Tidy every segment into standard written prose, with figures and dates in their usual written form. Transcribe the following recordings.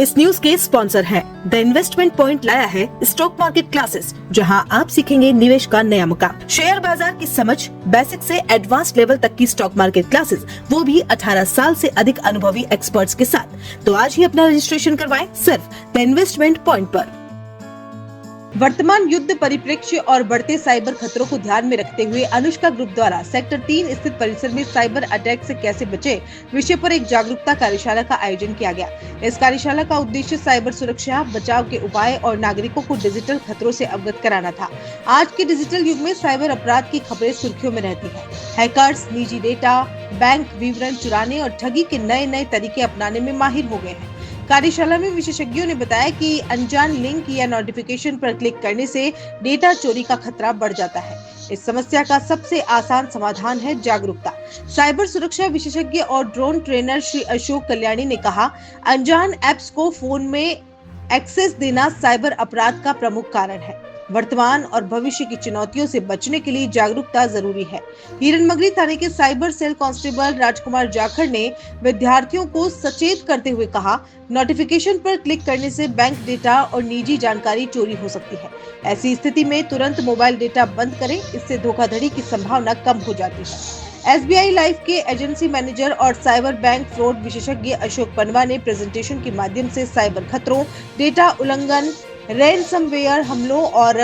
इस न्यूज के स्पॉन्सर है द इन्वेस्टमेंट पॉइंट लाया है स्टॉक मार्केट क्लासेस, जहां आप सीखेंगे निवेश का नया मुकाम, शेयर बाजार की समझ, बेसिक से एडवांस लेवल तक की स्टॉक मार्केट क्लासेस, वो भी 18 साल से अधिक अनुभवी एक्सपर्ट्स के साथ। तो आज ही अपना रजिस्ट्रेशन करवाएं सिर्फ द इन्वेस्टमेंट पॉइंट पर। वर्तमान युद्ध परिप्रेक्ष्य और बढ़ते साइबर खतरों को ध्यान में रखते हुए अनुष्का ग्रुप द्वारा सेक्टर 3 स्थित परिसर में साइबर अटैक से कैसे बचे विषय पर एक जागरूकता कार्यशाला का आयोजन किया गया। इस कार्यशाला का उद्देश्य साइबर सुरक्षा, बचाव के उपाय और नागरिकों को डिजिटल खतरों से अवगत कराना था। आज के डिजिटल युग में साइबर अपराध की खबरें सुर्खियों में रहती है। हैकर्स निजी डेटा, बैंक विवरण चुराने और ठगी के नए नए तरीके अपनाने में माहिर हो गए हैं। कार्यशाला में विशेषज्ञों ने बताया कि अनजान लिंक या नोटिफिकेशन पर क्लिक करने से डेटा चोरी का खतरा बढ़ जाता है। इस समस्या का सबसे आसान समाधान है जागरूकता। साइबर सुरक्षा विशेषज्ञ और ड्रोन ट्रेनर श्री अशोक कल्याणी ने कहा, अनजान ऐप्स को फोन में एक्सेस देना साइबर अपराध का प्रमुख कारण है। वर्तमान और भविष्य की चुनौतियों से बचने के लिए जागरूकता जरूरी है। हिरनमगरी थाने के साइबर सेल कांस्टेबल राजकुमार जाखड़ ने विद्यार्थियों को सचेत करते हुए कहा, नोटिफिकेशन पर क्लिक करने से बैंक डेटा और निजी जानकारी चोरी हो सकती है। ऐसी स्थिति में तुरंत मोबाइल डेटा बंद करें, इससे धोखाधड़ी की संभावना कम हो जाती है। SBI लाइफ के एजेंसी मैनेजर और साइबर बैंक फ्रॉड विशेषज्ञ अशोक पनवा ने प्रेजेंटेशन के माध्यम से साइबर खतरों, डेटा उल्लंघन, रैनसमवेयर हमलों और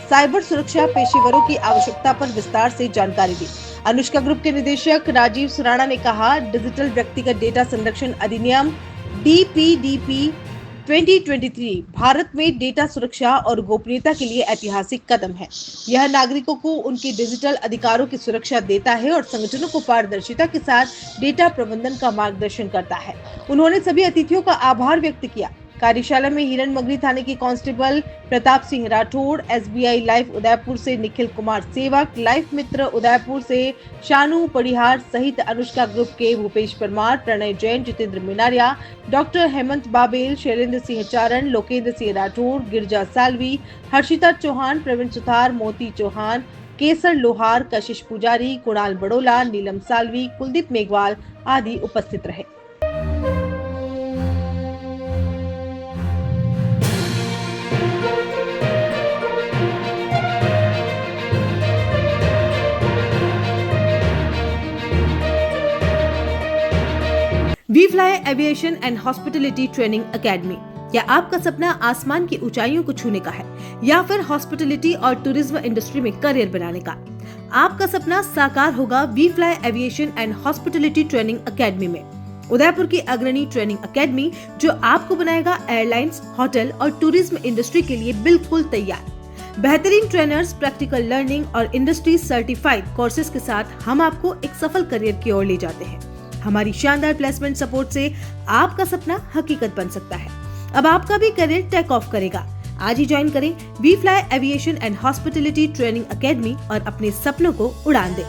साइबर सुरक्षा पेशेवरों की आवश्यकता पर विस्तार से जानकारी दी। अनुष्का ग्रुप के निदेशक राजीव सुराणा ने कहा, डिजिटल व्यक्तिगत डेटा संरक्षण अधिनियम DPDP 2023 भारत में डेटा सुरक्षा और गोपनीयता के लिए ऐतिहासिक कदम है। यह नागरिकों को उनके डिजिटल अधिकारों की सुरक्षा देता है और संगठनों को पारदर्शिता के साथ डेटा प्रबंधन का मार्गदर्शन करता है। उन्होंने सभी अतिथियों का आभार व्यक्त किया। कार्यशाला में हिरनमगरी थाने के constable Pratap Singh Rathore, SBI life Udaipur से निखिल कुमार सेवक, लाइफ मित्र उदयपुर से शानू परिहार सहित अनुष्का ग्रुप के भूपेश परमार, प्रणय जैन, जितेंद्र मिनारिया, डॉक्टर हेमंत बाबेल, शैलेंद्र सिंह चारण, लोकेंद्र सिंह राठौड़, गिरजा सालवी, हर्षिता चौहान, प्रवीण सुथार, मोती चौहान, केसर लोहार, कशिश पुजारी, कुणाल बड़ोला, नीलम सालवी, कुलदीप मेघवाल आदि उपस्थित रहे। We fly aviation and hospitality training academy. क्या आपका सपना आसमान की ऊंचाइयों को छूने का है या फिर हॉस्पिटलिटी और टूरिज्म इंडस्ट्री में करियर बनाने का? आपका सपना साकार होगा we fly aviation and hospitality training academy में। उदयपुर की अग्रणी ट्रेनिंग एकेडमी जो आपको बनाएगा एयरलाइंस, होटल और टूरिज्म इंडस्ट्री के लिए बिल्कुल तैयार। बेहतरीन ट्रेनर्स, प्रैक्टिकल लर्निंग और इंडस्ट्री सर्टिफाइड कोर्सेज के साथ हम आपको एक सफल करियर की ओर ले जाते हैं। हमारी शानदार प्लेसमेंट सपोर्ट से आपका सपना हकीकत बन सकता है। अब आपका भी करियर टेक ऑफ करेगा। आज ही ज्वाइन करें We fly aviation and hospitality training Academy और अपने सपनों को उड़ान दें।